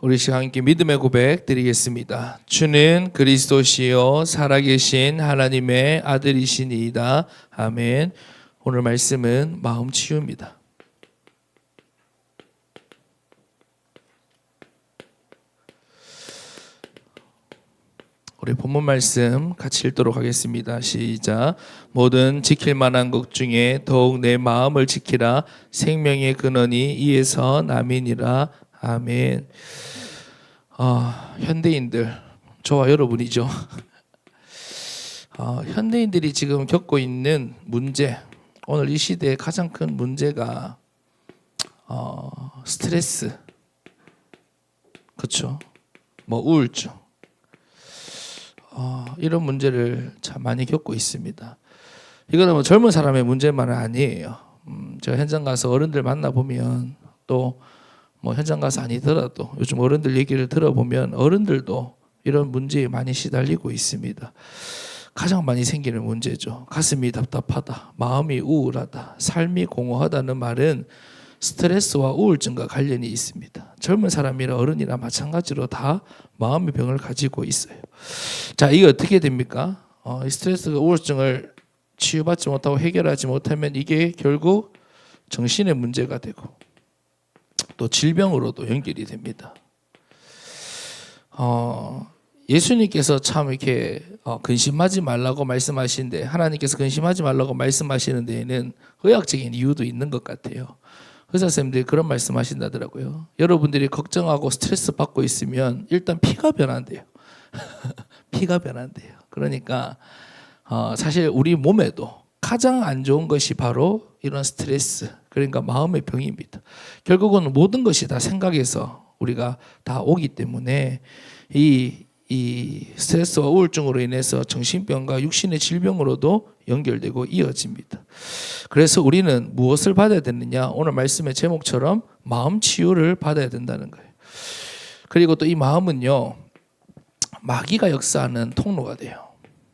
우리 시간 함께 믿음의 고백 드리겠습니다. 주는 그리스도시요 살아계신 하나님의 아들이시니이다. 아멘. 오늘 말씀은 마음 치유입니다. 우리 본문 말씀 같이 읽도록 하겠습니다. 시작. 모든 지킬 만한 것 중에 더욱 내 마음을 지키라. 생명의 근원이 이에서 남이니라. 아멘. 현대인들, 저와 여러분이죠. 현대인들이 지금 겪고 있는 문제, 오늘 이 시대의 가장 큰 문제가 스트레스, 그렇죠? 우울증, 이런 문제를 참 많이 겪고 있습니다. 이거는 젊은 사람의 문제만은 아니에요. 제가 현장 가서 어른들 만나보면 또 현장 가서 아니더라도 요즘 어른들 얘기를 들어보면 어른들도 이런 문제에 많이 시달리고 있습니다. 가장 많이 생기는 문제죠. 가슴이 답답하다, 마음이 우울하다, 삶이 공허하다는 말은 스트레스와 우울증과 관련이 있습니다. 젊은 사람이나 어른이나 마찬가지로 다 마음의 병을 가지고 있어요. 자, 이게 어떻게 됩니까? 이 스트레스가 우울증을 치유받지 못하고 해결하지 못하면 이게 결국 정신의 문제가 되고 또 질병으로도 연결이 됩니다. 예수님께서 참 이렇게 근심하지 말라고 말씀하시는데, 하나님께서 근심하지 말라고 말씀하시는 데에는 의학적인 이유도 있는 것 같아요. 의사 선생님들이 그런 말씀하신다더라고요. 여러분들이 걱정하고 스트레스 받고 있으면 일단 피가 변한대요. 피가 변한대요. 그러니까 사실 우리 몸에도 가장 안 좋은 것이 바로 이런 스트레스, 그러니까 마음의 병입니다. 결국은 모든 것이 다 생각에서 우리가 다 오기 때문에 이 스트레스와 우울증으로 인해서 정신병과 육신의 질병으로도 연결되고 이어집니다. 그래서 우리는 무엇을 받아야 되느냐? 오늘 말씀의 제목처럼 마음 치유를 받아야 된다는 거예요. 그리고 또 이 마음은요, 마귀가 역사하는 통로가 돼요.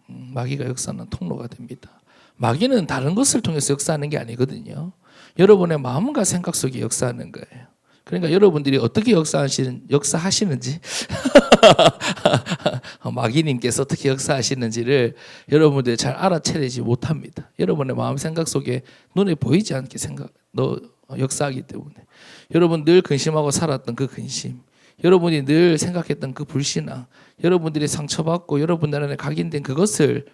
마귀가 역사하는 통로가 됩니다. 마귀는 다른 것을 통해서 역사하는 게 아니거든요. 여러분의 마음과 생각 속에 역사하는 거예요. 그러니까 여러분들이 어떻게 역사하시는지 마귀님께서 어떻게 역사하시는지를 여러분들이 잘 알아채리지 못합니다. 여러분의 마음 생각 속에 눈에 보이지 않게 역사하기 때문에 여러분 늘 근심하고 살았던 그 근심, 여러분이 늘 생각했던 그 불신앙, 여러분들이 상처받고 여러분들 안에 각인된 그것을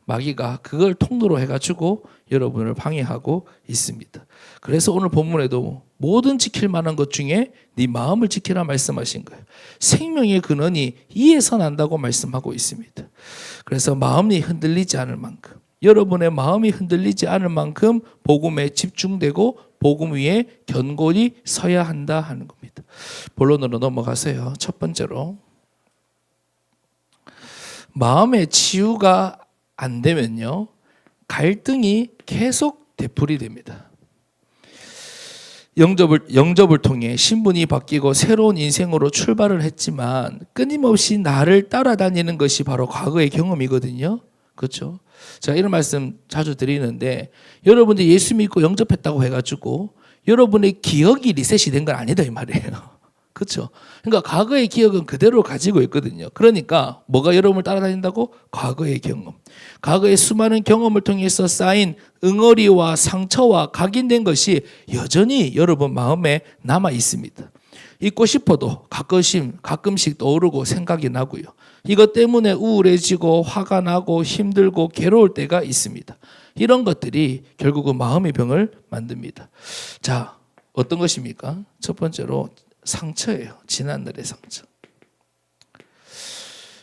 마귀가 그걸 통로로 해가지고 여러분을 방해하고 있습니다. 그래서 오늘 본문에도 모든 지킬 만한 것 중에 네 마음을 지키라 말씀하신 거예요. 생명의 근원이 이에서 난다고 말씀하고 있습니다. 그래서 마음이 흔들리지 않을 만큼, 여러분의 마음이 흔들리지 않을 만큼 복음에 집중되고 복음 위에 견고히 서야 한다 하는 겁니다. 본론으로 넘어가세요. 첫 번째로, 마음의 치유가 안 되면요, 갈등이 계속 되풀이 됩니다. 영접을 통해 신분이 바뀌고 새로운 인생으로 출발을 했지만 끊임없이 나를 따라다니는 것이 바로 과거의 경험이거든요. 그렇죠? 제가 이런 말씀 자주 드리는데, 여러분들이 예수 믿고 영접했다고 해가지고 여러분의 기억이 리셋이 된 건 아니다 이 말이에요. 그렇죠? 그러니까 과거의 기억은 그대로 가지고 있거든요. 그러니까 뭐가 여러분을 따라다닌다고? 과거의 경험. 과거의 수많은 경험을 통해서 쌓인 응어리와 상처와 각인된 것이 여전히 여러분 마음에 남아 있습니다. 잊고 싶어도 가끔씩 떠오르고 생각이 나고요. 이것 때문에 우울해지고 화가 나고 힘들고 괴로울 때가 있습니다. 이런 것들이 결국은 마음의 병을 만듭니다. 자, 어떤 것입니까? 첫 번째로 상처예요. 지난날의 상처.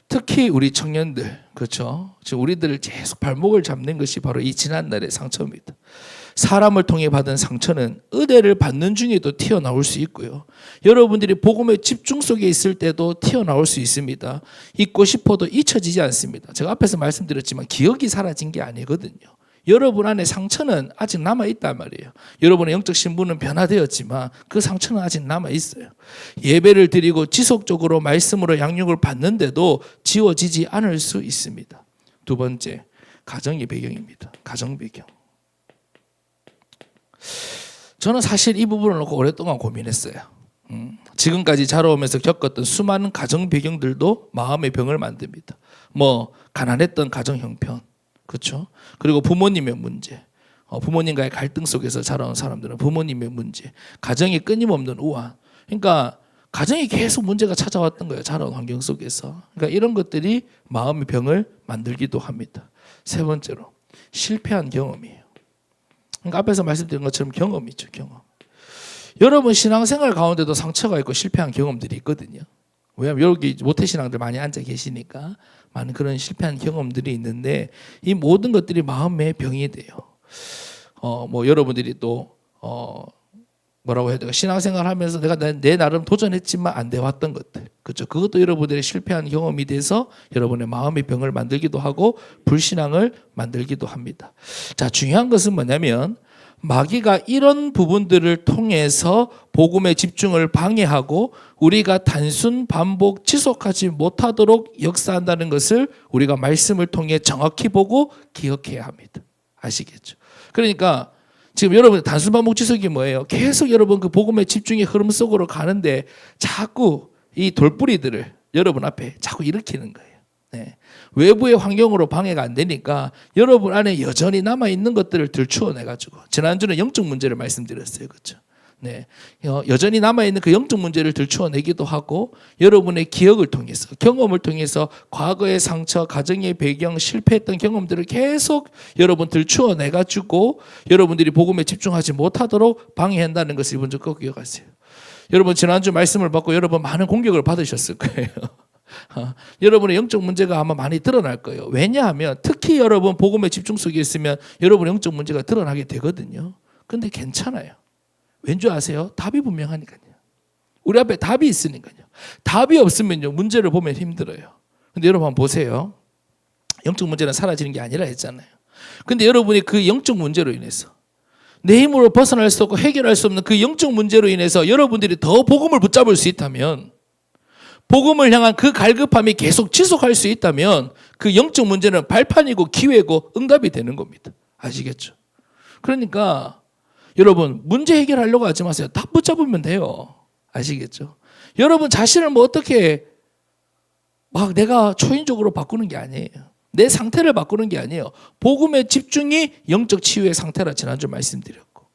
특히 우리 청년들, 그렇죠? 지금 우리들을 계속 발목을 잡는 것이 바로 이 지난날의 상처입니다. 사람을 통해 받은 상처는 은혜를 받는 중에도 튀어나올 수 있고요. 여러분들이 복음의 집중 속에 있을 때도 튀어나올 수 있습니다. 잊고 싶어도 잊혀지지 않습니다. 제가 앞에서 말씀드렸지만 기억이 사라진 게 아니거든요. 여러분 안에 상처는 아직 남아있단 말이에요. 여러분의 영적 신분은 변화되었지만 그 상처는 아직 남아있어요. 예배를 드리고 지속적으로 말씀으로 양육을 받는데도 지워지지 않을 수 있습니다. 두 번째, 가정의 배경입니다. 가정 배경. 저는 사실 이 부분을 놓고 오랫동안 고민했어요. 지금까지 자라오면서 겪었던 수많은 가정 배경들도 마음의 병을 만듭니다. 뭐 가난했던 가정 형편, 그렇죠? 그리고 부모님의 문제, 부모님과의 갈등 속에서 자라온 사람들은 부모님의 문제, 가정이 끊임없는 우환. 그러니까 가정이 계속 문제가 찾아왔던 거예요. 자라온 환경 속에서. 그러니까 이런 것들이 마음의 병을 만들기도 합니다. 세 번째로 실패한 경험이에요. 그러니까 앞에서 말씀드린 것처럼 경험이죠, 경험. 여러분 신앙생활 가운데도 상처가 있고 실패한 경험들이 있거든요. 왜냐하면 여기 모태신앙들 많이 앉아 계시니까 많은 그런 실패한 경험들이 있는데 이 모든 것들이 마음의 병이 돼요. 뭐 여러분들이 또 뭐라고 해야 될까? 신앙생활 하면서 내가 내 나름 도전했지만 안 돼왔던 것들. 그렇죠? 그것도 여러분들의 실패한 경험이 돼서 여러분의 마음의 병을 만들기도 하고 불신앙을 만들기도 합니다. 자, 중요한 것은 뭐냐면 마귀가 이런 부분들을 통해서 복음의 집중을 방해하고 우리가 단순 반복 지속하지 못하도록 역사한다는 것을 우리가 말씀을 통해 정확히 보고 기억해야 합니다. 아시겠죠? 그러니까 지금 여러분 단순 반복 지속이 뭐예요? 계속 여러분 그 복음의 집중의 흐름 속으로 가는데 자꾸 이 돌뿌리들을 여러분 앞에 자꾸 일으키는 거예요. 네. 외부의 환경으로 방해가 안 되니까 여러분 안에 여전히 남아있는 것들을 들추어내가지고 지난주는 영적 문제를 말씀드렸어요. 그렇죠? 네. 여전히 남아있는 그 영적 문제를 들추어내기도 하고 여러분의 기억을 통해서 경험을 통해서 과거의 상처, 가정의 배경, 실패했던 경험들을 계속 여러분 들추어내가지고 여러분들이 복음에 집중하지 못하도록 방해한다는 것을 이번 주 꼭 기억하세요. 여러분 지난주 말씀을 받고 여러분 많은 공격을 받으셨을 거예요. 여러분의 영적 문제가 아마 많이 드러날 거예요. 왜냐하면 특히 여러분 복음의 집중 속에 있으면 여러분의 영적 문제가 드러나게 되거든요. 근데 괜찮아요. 왠지 아세요? 답이 분명하니까요. 우리 앞에 답이 있으니까요. 답이 없으면요 문제를 보면 힘들어요. 근데 여러분 한번 보세요. 영적 문제는 사라지는 게 아니라 했잖아요. 근데 여러분이 그 영적 문제로 인해서 내 힘으로 벗어날 수 없고 해결할 수 없는 그 영적 문제로 인해서 여러분들이 더 복음을 붙잡을 수 있다면, 복음을 향한 그 갈급함이 계속 지속할 수 있다면 그 영적 문제는 발판이고 기회고 응답이 되는 겁니다. 아시겠죠? 그러니까 여러분 문제 해결하려고 하지 마세요. 다 붙잡으면 돼요. 아시겠죠? 여러분 자신을 뭐 어떻게 막 내가 초인적으로 바꾸는 게 아니에요. 내 상태를 바꾸는 게 아니에요. 복음의 집중이 영적 치유의 상태라 지난주 말씀드렸고,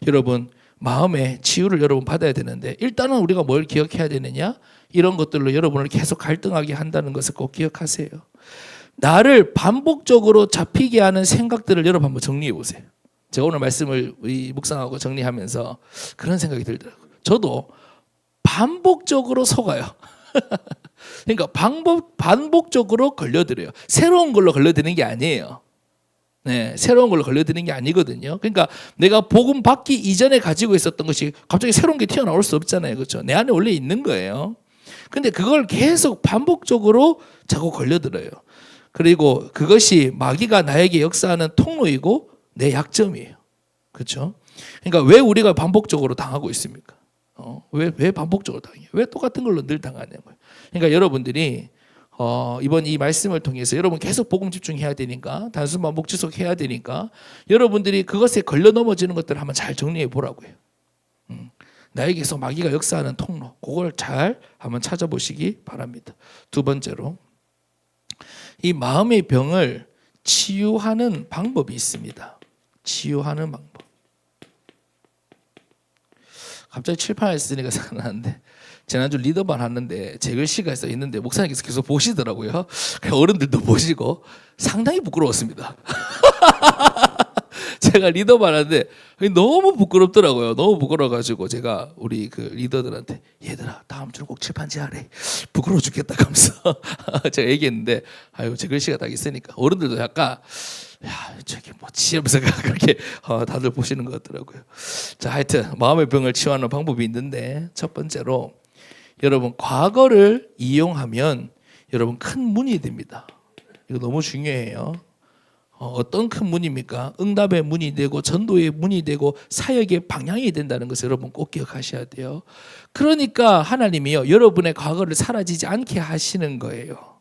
여러분 마음의 치유를 여러분 받아야 되는데 일단은 우리가 뭘 기억해야 되느냐? 이런 것들로 여러분을 계속 갈등하게 한다는 것을 꼭 기억하세요. 나를 반복적으로 잡히게 하는 생각들을 여러분 한번 정리해 보세요. 제가 오늘 말씀을 묵상하고 정리하면서 그런 생각이 들더라고요. 저도 반복적으로 속아요. 그러니까 반복적으로 걸려들어요. 새로운 걸로 걸려드는 게 아니에요. 네, 새로운 걸로 걸려드는 게 아니거든요. 그러니까 내가 복음 받기 이전에 가지고 있었던 것이 갑자기 새로운 게 튀어나올 수 없잖아요. 그렇죠? 내 안에 원래 있는 거예요. 근데 그걸 계속 반복적으로 자꾸 걸려들어요. 그리고 그것이 마귀가 나에게 역사하는 통로이고 내 약점이에요. 그렇죠? 그러니까 왜 우리가 반복적으로 당하고 있습니까? 왜 반복적으로 당해요? 왜 똑같은 걸로 늘 당하냐고요. 그러니까 여러분들이 이번 이 말씀을 통해서 여러분 계속 복음 집중해야 되니까, 단순 반복 지속해야 되니까 여러분들이 그것에 걸려 넘어지는 것들을 한번 잘 정리해 보라고요. 나에게서 마귀가 역사하는 통로, 그걸 잘 한번 찾아보시기 바랍니다. 두 번째로 이 마음의 병을 치유하는 방법이 있습니다. 치유하는 방법. 갑자기 칠판에 쓰니까 생각나는데, 지난주 리더반 하는데 제 글씨가 써 있는데 목사님께서 계속 보시더라고요. 어른들도 보시고 상당히 부끄러웠습니다. 제가 리더반 하는데 너무 부끄럽더라고요. 너무 부끄러워가지고 제가 우리 그 리더들한테 얘들아 다음 주는 꼭 칠판 지하래. 부끄러워 죽겠다 하면서 제가 얘기했는데, 아유 제 글씨가 딱 있으니까 어른들도 약간 야 저기 뭐지 하면서 그렇게 다들 보시는 것 같더라고요. 자, 하여튼 마음의 병을 치유하는 방법이 있는데, 첫 번째로 여러분 과거를 이용하면 여러분 큰 문이 됩니다. 이거 너무 중요해요. 어떤 큰 문입니까? 응답의 문이 되고 전도의 문이 되고 사역의 방향이 된다는 것을 여러분 꼭 기억하셔야 돼요. 그러니까 하나님이요 여러분의 과거를 사라지지 않게 하시는 거예요.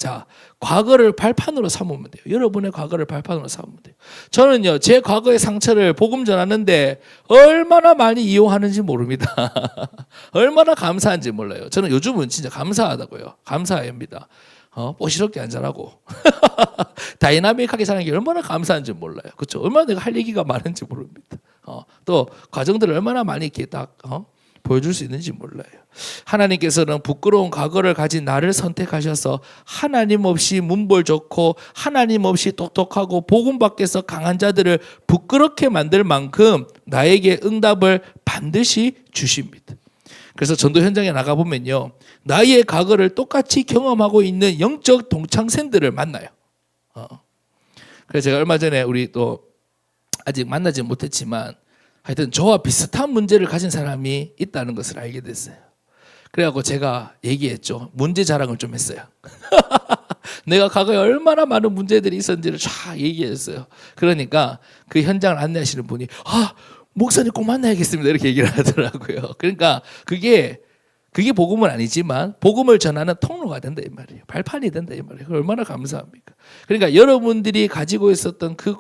자, 과거를 발판으로 삼으면 돼요. 여러분의 과거를 발판으로 삼으면 돼요. 저는요, 제 과거의 상처를 복음 전하는데 얼마나 많이 이용하는지 모릅니다. 얼마나 감사한지 몰라요. 저는 요즘은 진짜 감사하다고요. 감사합니다. 뽀시럽게 안 자라고 다이나믹하게 사는 게 얼마나 감사한지 몰라요. 그렇죠? 얼마나 내가 할 얘기가 많은지 모릅니다. 또 과정들을 얼마나 많이 이렇게 딱 보여줄 수 있는지 몰라요. 하나님께서는 부끄러운 과거를 가진 나를 선택하셔서 하나님 없이 문벌 좋고 하나님 없이 똑똑하고 복음 밖에서 강한 자들을 부끄럽게 만들 만큼 나에게 응답을 반드시 주십니다. 그래서 전도 현장에 나가보면요, 나의 과거를 똑같이 경험하고 있는 영적 동창생들을 만나요. 그래서 제가 얼마 전에 우리 또 아직 만나지 못했지만 하여튼 저와 비슷한 문제를 가진 사람이 있다는 것을 알게 됐어요. 그래갖고 제가 얘기했죠. 문제 자랑을 좀 했어요. 내가 과거에 얼마나 많은 문제들이 있었는지를 쫙 얘기했어요. 그러니까 그 현장을 안내하시는 분이 목사님 꼭 만나야겠습니다 이렇게 얘기를 하더라고요. 그러니까 그게 복음은 아니지만 복음을 전하는 통로가 된다 이 말이에요. 발판이 된다 이 말이에요. 얼마나 감사합니까? 그러니까 여러분들이 가지고 있었던 그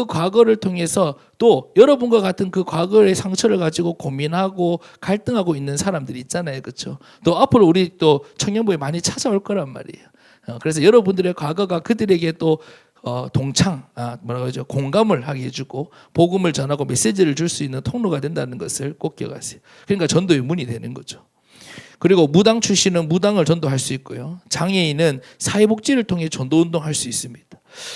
과거를 통해서 또 여러분과 같은 그 과거의 상처를 가지고 고민하고 갈등하고 있는 사람들이 있잖아요. 그렇죠? 또 앞으로 우리 또 청년부에 많이 찾아올 거란 말이에요. 그래서 여러분들의 과거가 그들에게 또 공감을 하게 해주고 복음을 전하고 메시지를 줄 수 있는 통로가 된다는 것을 꼭 기억하세요. 그러니까 전도의 문이 되는 거죠. 그리고 무당 출신은 무당을 전도할 수 있고요. 장애인은 사회복지를 통해 전도운동할 수 있습니다.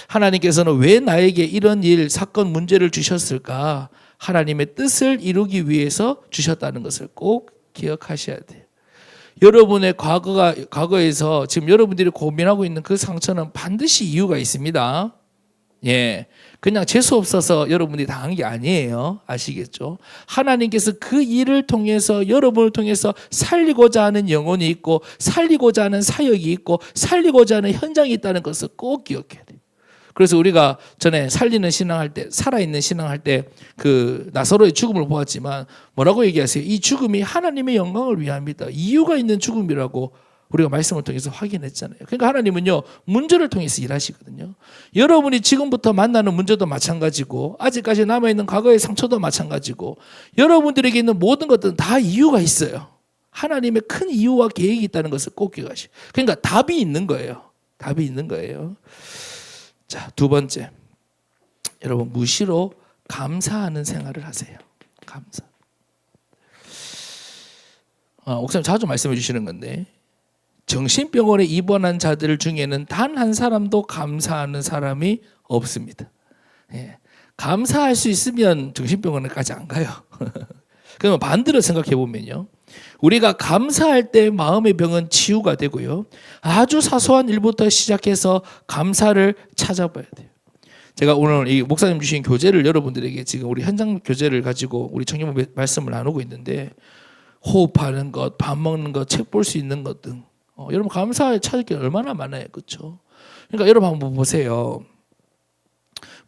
하나님께서는 왜 나에게 이런 일, 사건, 문제를 주셨을까? 하나님의 뜻을 이루기 위해서 주셨다는 것을 꼭 기억하셔야 돼요. 여러분의 과거에서 지금 여러분들이 고민하고 있는 그 상처는 반드시 이유가 있습니다. 예. 그냥 재수 없어서 여러분이 당한 게 아니에요. 아시겠죠? 하나님께서 그 일을 통해서 여러분을 통해서 살리고자 하는 영혼이 있고 살리고자 하는 사역이 있고 살리고자 하는 현장이 있다는 것을 꼭 기억해야 돼요. 그래서 우리가 전에 살리는 신앙할 때, 살아있는 신앙할 때 그 나사로의 죽음을 보았지만 뭐라고 얘기하세요? 이 죽음이 하나님의 영광을 위함이다. 이유가 있는 죽음이라고 우리가 말씀을 통해서 확인했잖아요. 그러니까 하나님은요, 문제를 통해서 일하시거든요. 여러분이 지금부터 만나는 문제도 마찬가지고 아직까지 남아있는 과거의 상처도 마찬가지고 여러분들에게 있는 모든 것들은 다 이유가 있어요. 하나님의 큰 이유와 계획이 있다는 것을 꼭 기억하시고, 그러니까 답이 있는 거예요. 답이 있는 거예요. 자, 두 번째, 여러분 무시로 감사하는 생활을 하세요. 감사. 목사님 자주 말씀해 주시는 건데 정신병원에 입원한 자들 중에는 단 한 사람도 감사하는 사람이 없습니다. 예. 감사할 수 있으면 정신병원에까지 안 가요. 그러면 반대로 생각해 보면요, 우리가 감사할 때 마음의 병은 치유가 되고요, 아주 사소한 일부터 시작해서 감사를 찾아봐야 돼요. 제가 오늘 이 목사님 주신 교재를 여러분들에게 지금 우리 현장 교재를 가지고 우리 청년부 말씀을 나누고 있는데 호흡하는 것, 밥 먹는 것, 책 볼 수 있는 것 등 여러분 감사를 찾을 게 얼마나 많아요. 그렇죠? 그러니까 여러분 한번 보세요.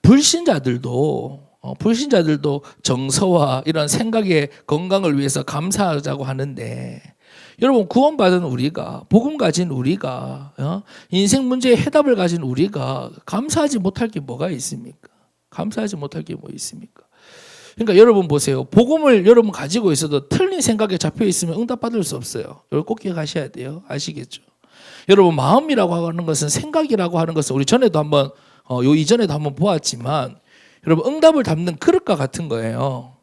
불신자들도 정서와 이런 생각의 건강을 위해서 감사하자고 하는데 여러분 구원받은 우리가, 복음 가진 우리가, 인생 문제에 해답을 가진 우리가 감사하지 못할 게 뭐가 있습니까? 감사하지 못할 게 뭐 있습니까? 그러니까 여러분 보세요. 복음을 여러분 가지고 있어도 틀린 생각에 잡혀 있으면 응답받을 수 없어요. 여러분 꼭 기억하셔야 돼요. 아시겠죠? 여러분 마음이라고 하는 것은, 생각이라고 하는 것은 우리 전에도 한번 이전에도 한번 보았지만 여러분 응답을 담는 그릇과 같은 거예요.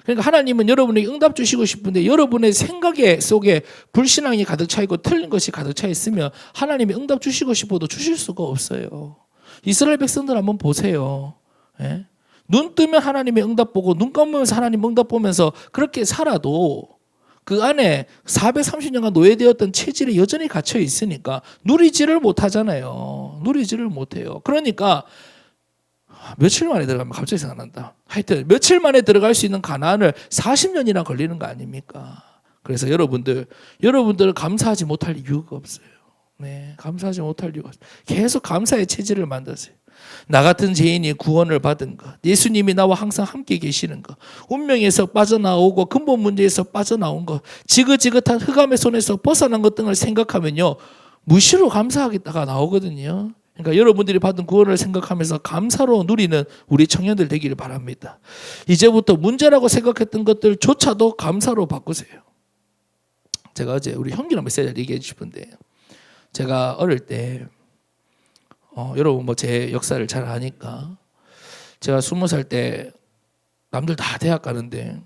그러니까 하나님은 여러분에게 응답 주시고 싶은데 여러분의 생각에 속에 불신앙이 가득 차 있고 틀린 것이 가득 차 있으면 하나님이 응답 주시고 싶어도 주실 수가 없어요. 이스라엘 백성들 한번 보세요. 예? 눈 뜨면 하나님의 응답 보고 눈 감으면서 하나님 응답 보면서 그렇게 살아도 그 안에 430년간 노예되었던 체질이 여전히 갇혀 있으니까 누리지를 못하잖아요. 누리지를 못해요. 그러니까 며칠 만에 들어가면 갑자기 생각난다. 하여튼 며칠 만에 들어갈 수 있는 가나안을 40년이나 걸리는 거 아닙니까? 그래서 여러분들 감사하지 못할 이유가 없어요. 네, 감사하지 못할 이유가 없어요. 계속 감사의 체질을 만드세요. 나 같은 죄인이 구원을 받은 것, 예수님이 나와 항상 함께 계시는 것, 운명에서 빠져나오고 근본 문제에서 빠져나온 것, 지긋지긋한 흑암의 손에서 벗어난 것 등을 생각하면요, 무시로 감사하겠다가 나오거든요. 그러니까 여러분들이 받은 구원을 생각하면서 감사로 누리는 우리 청년들 되기를 바랍니다. 이제부터 문제라고 생각했던 것들조차도 감사로 바꾸세요. 제가 어제 우리 형기랑 메시지를 얘기해 싶은데, 제가 어릴 때 여러분 뭐 제 역사를 잘 아니까, 제가 20살 때 남들 다 대학 가는데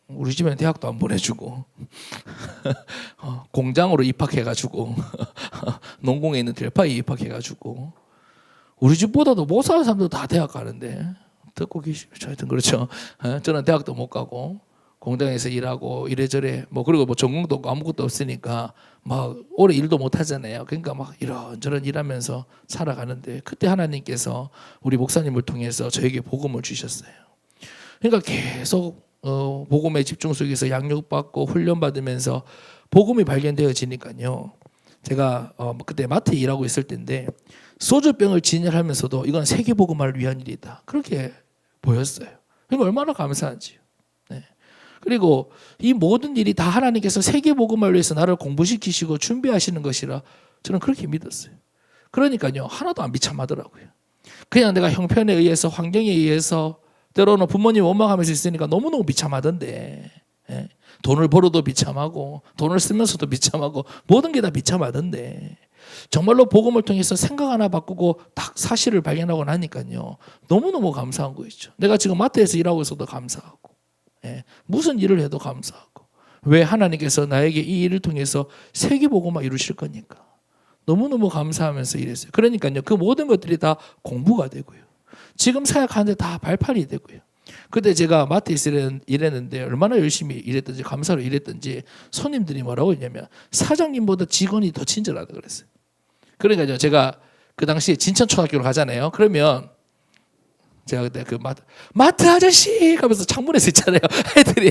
우리 집에는 대학도 안 보내주고 공장으로 입학해가지고 농공에 있는 델파에 입학해가지고 우리 집보다도 못 사는 사람도 다 대학 가는데, 듣고 계시죠? 하여튼 그렇죠. 저는 대학도 못 가고 공장에서 일하고 이래저래 그리고 전공도 없고 아무것도 없으니까 막 오래 일도 못 하잖아요. 그러니까 막 이런저런 일하면서 살아가는데, 그때 하나님께서 우리 목사님을 통해서 저에게 복음을 주셨어요. 그러니까 계속 복음의 집중 속에서 양육받고 훈련받으면서 복음이 발견되어지니까요. 제가 그때 마트에 일하고 있을 때인데, 소주병을 진열하면서도 이건 세계복음화를 위한 일이다, 그렇게 보였어요. 그러니까 얼마나 감사한지요. 네. 그리고 이 모든 일이 다 하나님께서 세계복음화를 위해서 나를 공부시키시고 준비하시는 것이라 저는 그렇게 믿었어요. 그러니까요, 하나도 안 비참하더라고요. 그냥 내가 형편에 의해서, 환경에 의해서, 때로는 부모님 원망하면서 있으니까 너무너무 비참하던데, 돈을 벌어도 비참하고 돈을 쓰면서도 비참하고 모든 게 다 비참하던데, 정말로 복음을 통해서 생각 하나 바꾸고 딱 사실을 발견하고 나니까요, 너무너무 감사한 거있죠. 내가 지금 마트에서 일하고 있어도 감사하고, 무슨 일을 해도 감사하고, 왜 하나님께서 나에게 이 일을 통해서 세계복음화 이루실 거니까 너무너무 감사하면서 일했어요. 그러니까요, 그 모든 것들이 다 공부가 되고요, 지금 사역하는데 다 발판이 되고요. 그때 제가 마트에서 일했는데 얼마나 열심히 일했든지 감사로 일했든지 손님들이 뭐라고 했냐면 사장님보다 직원이 더 친절하다 그랬어요. 그러니까요, 제가 그 당시에 진천초등학교로 가잖아요. 그러면 제가 그때 그 마트 아저씨 하면서 창문에서 있잖아요. 애들이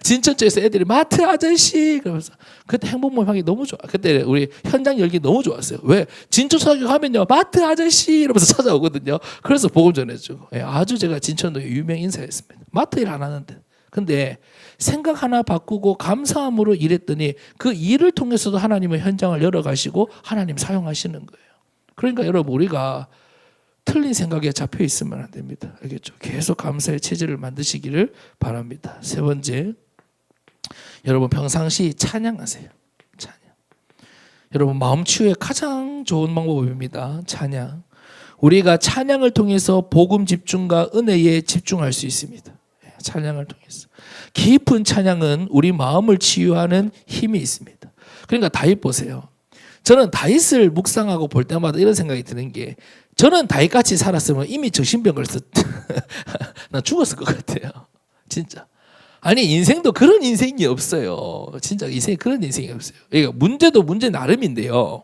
진천 쪽에서 애들이 마트 아저씨 그러면서, 그때 행복모임 하기 너무 좋아. 그때 우리 현장 열기 너무 좋았어요. 왜? 진천초등학교 가면요, 마트 아저씨 이러면서 찾아오거든요. 그래서 복음 전해주고, 아주 제가 진천도 유명 인사였습니다. 마트 일 안 하는데. 근데 생각 하나 바꾸고 감사함으로 일했더니 그 일을 통해서도 하나님의 현장을 열어가시고 하나님 사용하시는 거예요. 그러니까 여러분, 우리가 틀린 생각에 잡혀 있으면 안 됩니다. 알겠죠? 계속 감사의 체질을 만드시기를 바랍니다. 세 번째, 여러분 평상시 찬양하세요. 찬양. 여러분 마음 치유의 가장 좋은 방법입니다. 찬양. 우리가 찬양을 통해서 복음 집중과 은혜에 집중할 수 있습니다. 찬양을 통해서. 깊은 찬양은 우리 마음을 치유하는 힘이 있습니다. 그러니까 다윗 보세요. 저는 다윗을 묵상하고 볼 때마다 이런 생각이 드는 게, 저는 다윗같이 살았으면 이미 정신병 걸렸어. 나 죽었을 것 같아요. 진짜. 아니, 인생도 그런 인생이 없어요. 진짜 인생에 그런 인생이 없어요. 그러니까 문제도 문제 나름인데요.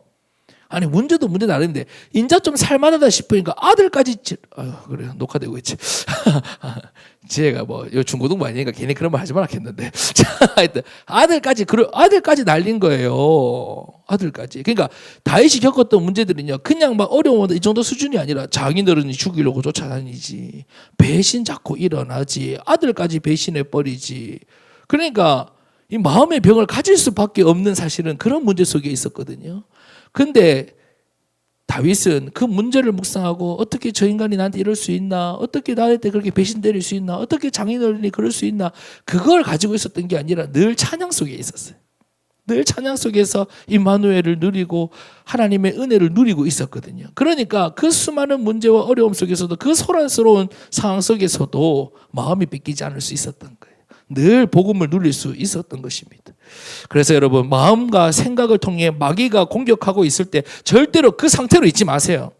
아니, 문제도 문제 나름인데 인자 좀 살만하다 싶으니까 아들까지 그래요. 녹화되고 있지. 제가 중고등부 아니니까 괜히 그런 말 하지 말라 했는데 아들까지 날린 거예요. 아들까지. 그러니까 다윗이 겪었던 문제들은요, 그냥 막 어려운 이 정도 수준이 아니라 장인어른이 죽이려고 쫓아다니지, 배신 자꾸 일어나지, 아들까지 배신해 버리지. 그러니까 이 마음의 병을 가질 수밖에 없는, 사실은 그런 문제 속에 있었거든요. 근데 다윗은 그 문제를 묵상하고, 어떻게 저 인간이 나한테 이럴 수 있나, 어떻게 나한테 그렇게 배신 때릴 수 있나, 어떻게 장인어른이 그럴 수 있나, 그걸 가지고 있었던 게 아니라 늘 찬양 속에 있었어요. 늘 찬양 속에서 임마누엘을 누리고 하나님의 은혜를 누리고 있었거든요. 그러니까 그 수많은 문제와 어려움 속에서도, 그 소란스러운 상황 속에서도 마음이 뺏기지 않을 수 있었던 거예요. 늘 복음을 누릴 수 있었던 것입니다. 그래서 여러분, 마음과 생각을 통해 마귀가 공격하고 있을 때 절대로 그 상태로 있지 마세요.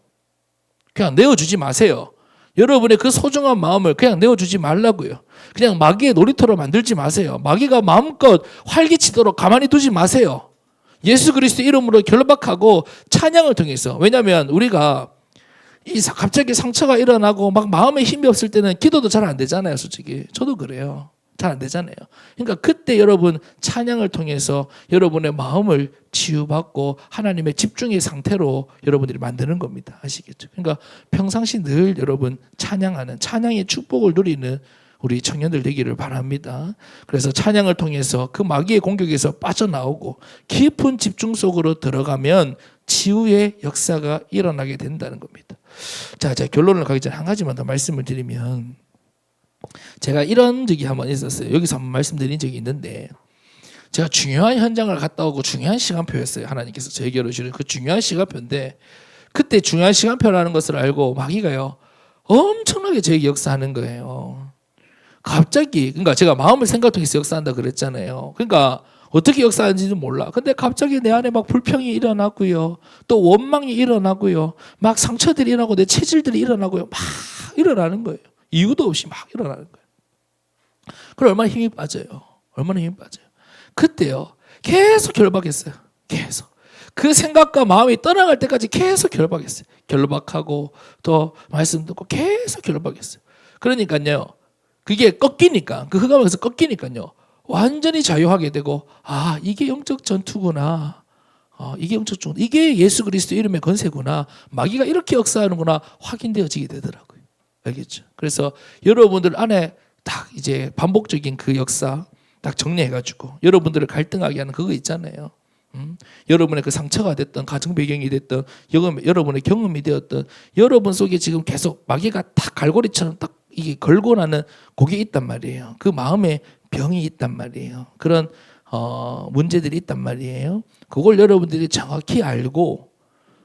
그냥 내어주지 마세요. 여러분의 그 소중한 마음을 그냥 내어주지 말라고요. 그냥 마귀의 놀이터로 만들지 마세요. 마귀가 마음껏 활기치도록 가만히 두지 마세요. 예수 그리스도 이름으로 결박하고 찬양을 통해서. 왜냐하면 우리가 갑자기 상처가 일어나고 막 마음에 힘이 없을 때는 기도도 잘 안 되잖아요. 솔직히 저도 그래요. 잘 안 되잖아요. 그러니까 그때 여러분 찬양을 통해서 여러분의 마음을 치유받고 하나님의 집중의 상태로 여러분들이 만드는 겁니다. 아시겠죠? 그러니까 평상시 늘 여러분 찬양하는, 찬양의 축복을 누리는 우리 청년들 되기를 바랍니다. 그래서 찬양을 통해서 그 마귀의 공격에서 빠져나오고 깊은 집중 속으로 들어가면 치유의 역사가 일어나게 된다는 겁니다. 자, 제가 결론을 가기 전에 한 가지만 더 말씀을 드리면, 제가 이런 적이 한번 있었어요. 여기서 한번 말씀드린 적이 있는데, 제가 중요한 현장을 갔다 오고 중요한 시간표였어요. 하나님께서 저에게 주시는 그 중요한 시간표인데, 그때 중요한 시간표라는 것을 알고 마귀가요 엄청나게 저에게 역사하는 거예요. 갑자기, 그러니까 제가 마음을 생각 통해서 역사한다 그랬잖아요. 그러니까 어떻게 역사하는지는 몰라. 근데 갑자기 내 안에 막 불평이 일어나고요, 또 원망이 일어나고요, 막 상처들이 일어나고 내 체질들이 일어나고요, 막 일어나는 거예요. 이유도 없이 막 일어나는 거예요. 그럼 얼마나 힘이 빠져요. 얼마나 힘이 빠져요. 그때요 계속 결박했어요. 계속 그 생각과 마음이 떠나갈 때까지 계속 결박했어요. 결박하고 또 말씀 듣고 계속 결박했어요. 그러니까요 그게 꺾이니까, 그 흑암에서 꺾이니까요 완전히 자유하게 되고, 아 이게 영적 전투구나, 이게 영적 전투, 이게 예수 그리스도 이름의 권세구나, 마귀가 이렇게 역사하는구나 확인되어지게 되더라고요. 알겠죠? 그래서 여러분들 안에 딱 이제 반복적인 그 역사 딱 정리해가지고 여러분들을 갈등하게 하는 그거 있잖아요. 여러분의 그 상처가 됐던, 가정 배경이 됐던, 여러분의 경험이 되었던, 여러분 속에 지금 계속 마귀가 딱 갈고리처럼 딱 이게 걸고 나는 그게 있단 말이에요. 그 마음에 병이 있단 말이에요. 그런 문제들이 있단 말이에요. 그걸 여러분들이 정확히 알고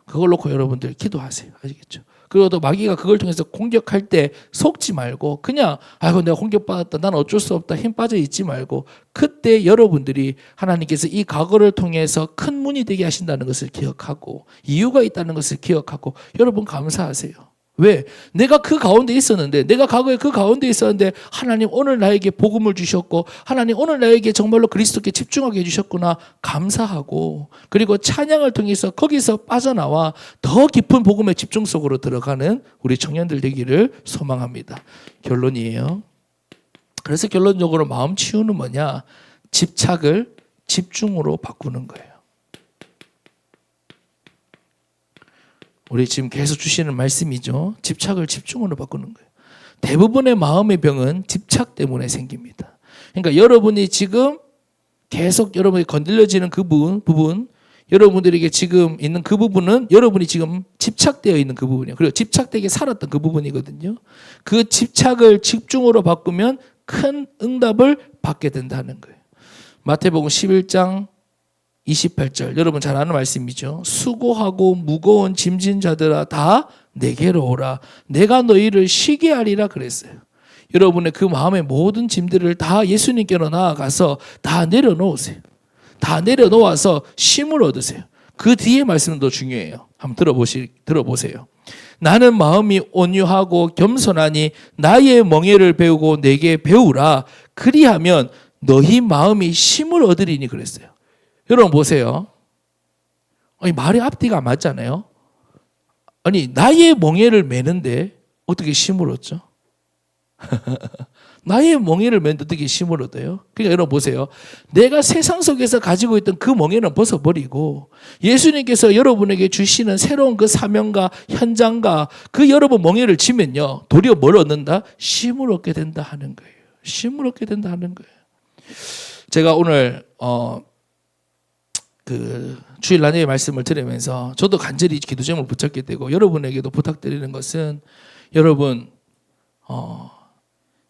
그걸 놓고 여러분들 기도하세요. 아시겠죠? 그리고 또 마귀가 그걸 통해서 공격할 때 속지 말고 그냥 아이고 내가 공격받았다, 난 어쩔 수 없다, 힘 빠져 있지 말고, 그때 여러분들이 하나님께서 이 과거를 통해서 큰 문이 되게 하신다는 것을 기억하고 이유가 있다는 것을 기억하고 여러분 감사하세요. 왜? 내가 그 가운데 있었는데, 내가 과거에 그 가운데 있었는데 하나님 오늘 나에게 복음을 주셨고 하나님 오늘 나에게 정말로 그리스도께 집중하게 해주셨구나 감사하고, 그리고 찬양을 통해서 거기서 빠져나와 더 깊은 복음의 집중 속으로 들어가는 우리 청년들 되기를 소망합니다. 결론이에요. 그래서 결론적으로 마음 치유는 뭐냐? 집착을 집중으로 바꾸는 거예요. 우리 지금 계속 주시는 말씀이죠. 집착을 집중으로 바꾸는 거예요. 대부분의 마음의 병은 집착 때문에 생깁니다. 그러니까 여러분이 지금 계속 여러분이 건드려지는 그 부분, 여러분들에게 지금 있는 그 부분은 여러분이 지금 집착되어 있는 그 부분이에요. 그리고 집착되게 살았던 그 부분이거든요. 그 집착을 집중으로 바꾸면 큰 응답을 받게 된다는 거예요. 마태복음 11장 28절, 여러분 잘 아는 말씀이죠. 수고하고 무거운 짐진 자들아 다 내게로 오라, 내가 너희를 쉬게 하리라 그랬어요. 여러분의 그 마음의 모든 짐들을 다 예수님께로 나아가서 다 내려놓으세요. 다 내려놓아서 쉼을 얻으세요. 그 뒤에 말씀은 더 중요해요. 한번 들어보세요. 나는 마음이 온유하고 겸손하니 나의 멍에를 배우고 내게 배우라, 그리하면 너희 마음이 쉼을 얻으리니 그랬어요. 여러분 보세요. 아니 말이 앞뒤가 안 맞잖아요. 아니 나의 멍에를 매는데 어떻게 쉼을 얻죠? 나의 멍에를 매는데 어떻게 쉼을 얻어요? 그러니까 여러분 보세요. 내가 세상 속에서 가지고 있던 그 멍에는 벗어버리고 예수님께서 여러분에게 주시는 새로운 그 사명과 현장과 그 여러분 멍에를 지면요, 도리어 뭘 얻는다? 쉼을 얻게 된다 하는 거예요. 쉼을 얻게 된다 하는 거예요. 제가 오늘 그 주일 나녁의 말씀을 들으면서 저도 간절히 기도 제목을 붙잡게 되고 여러분에게도 부탁드리는 것은, 여러분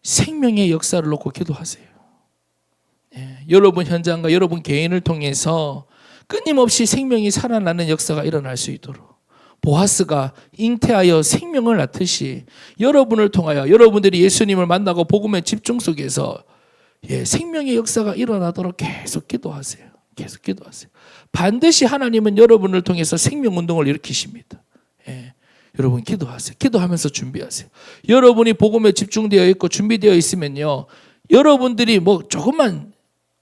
생명의 역사를 놓고 기도하세요. 여러분 현장과 여러분 개인을 통해서 끊임없이 생명이 살아나는 역사가 일어날 수 있도록, 보아스가 잉태하여 생명을 낳듯이 여러분을 통하여 여러분들이 예수님을 만나고 복음의 집중 속에서 생명의 역사가 일어나도록 계속 기도하세요. 계속 기도하세요. 반드시 하나님은 여러분을 통해서 생명운동을 일으키십니다. 여러분 기도하세요. 기도하면서 준비하세요. 여러분이 복음에 집중되어 있고 준비되어 있으면요, 여러분들이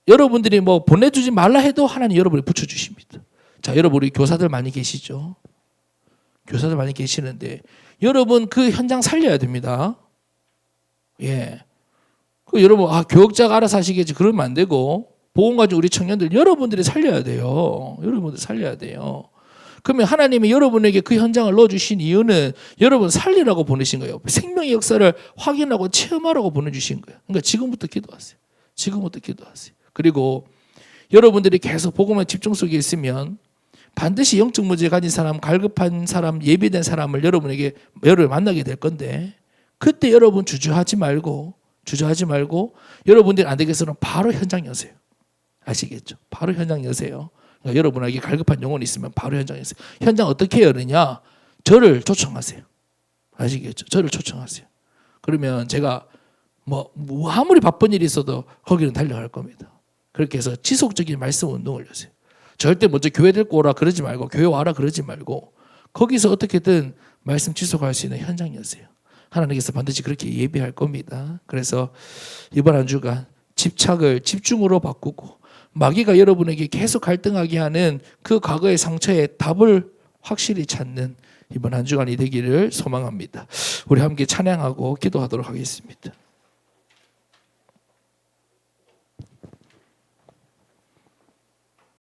여러분들이 보내주지 말라 해도 하나님 여러분이 붙여주십니다. 자, 여러분 우리 교사들 많이 계시죠? 교사들 많이 계시는데 여러분 그 현장 살려야 됩니다. 그 여러분 교육자가 알아서 하시겠지 그러면 안 되고, 복음 가진 우리 청년들 여러분들이 살려야 돼요. 여러분들 살려야 돼요. 그러면 하나님이 여러분에게 그 현장을 넣어주신 이유는 여러분 살리라고 보내신 거예요. 생명의 역사를 확인하고 체험하라고 보내주신 거예요. 그러니까 지금부터 기도하세요. 지금부터 기도하세요. 그리고 여러분들이 계속 복음의 집중 속에 있으면 반드시 영적 문제 가진 사람, 갈급한 사람, 예비된 사람을 여러분을 만나게 될 건데 그때 여러분 주저하지 말고 여러분들이 안 되겠으면 바로 현장 여세요. 아시겠죠? 바로 현장 여세요. 그러니까 여러분에게 갈급한 영혼이 있으면 바로 현장 여세요. 현장 어떻게 열느냐? 저를 초청하세요. 아시겠죠? 저를 초청하세요. 그러면 제가 뭐 아무리 바쁜 일이 있어도 거기는 달려갈 겁니다. 그렇게 해서 지속적인 말씀 운동을 여세요. 절대 먼저 교회 데리고 오라 그러지 말고 교회 와라 그러지 말고 거기서 어떻게든 말씀 지속할 수 있는 현장 여세요. 하나님께서 반드시 그렇게 예비할 겁니다. 그래서 이번 한 주간 집중으로 바꾸고 마귀가 여러분에게 계속 갈등하게 하는 그 과거의 상처에 답을 확실히 찾는 이번 한 주간이 되기를 소망합니다. 우리 함께 찬양하고 기도하도록 하겠습니다.